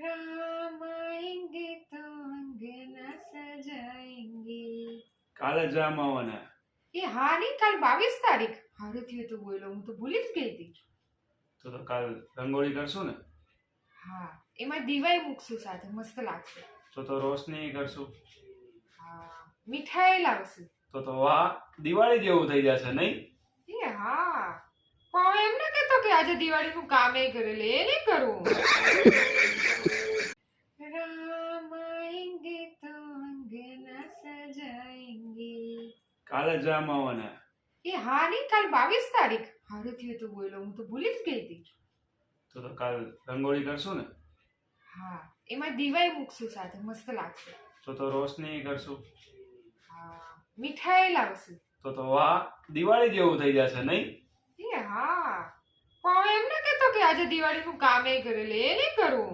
राम आएंगे तो अंगना सजाएंगे. કાલે જ રામ આવવાના. એ હા નહીં, કાલ 22 તારીખ. હારું થયું તું બોલો, હું તો ભૂલી જ ગઈ હતી. તો કાલ રંગોળી કરશું ને? હા, એમાં દીવાય મૂકશું સાથે, મસ્ત લાગશે. તો રોશની કરશું. હા, મીઠાઈ લાવશું. તો વાહ, દિવાળી જેવું થઈ જશે નહીં? એ હા, પણ એમ ના કહેતો કે આજે દિવાળીનું કામ એ કરેલે, એ નહીં કરું. રામ આएंगे तो अंगना सजाएंगे. કાલે જ રામ આવવાના. એ હા નહીં, કાલ 22 તારીખ. હારું થયું તું બોલો, હું તો ભૂલી જ ગઈ હતી. તો કાલ રંગોળી કરશું ને? હા, એમાં દીવાય મૂકશું સાથે, મસ્ત લાગશે. તો રોશની કરશું. હા, મીઠાઈ લાવશું. તો વાહ, દિવાળી જેવું થઈ જશે નહીં? એ હા, પણ એમ ના કહેતો કે આજે દિવાળીનું કામ એ કરેલે, એ નહીં કરું.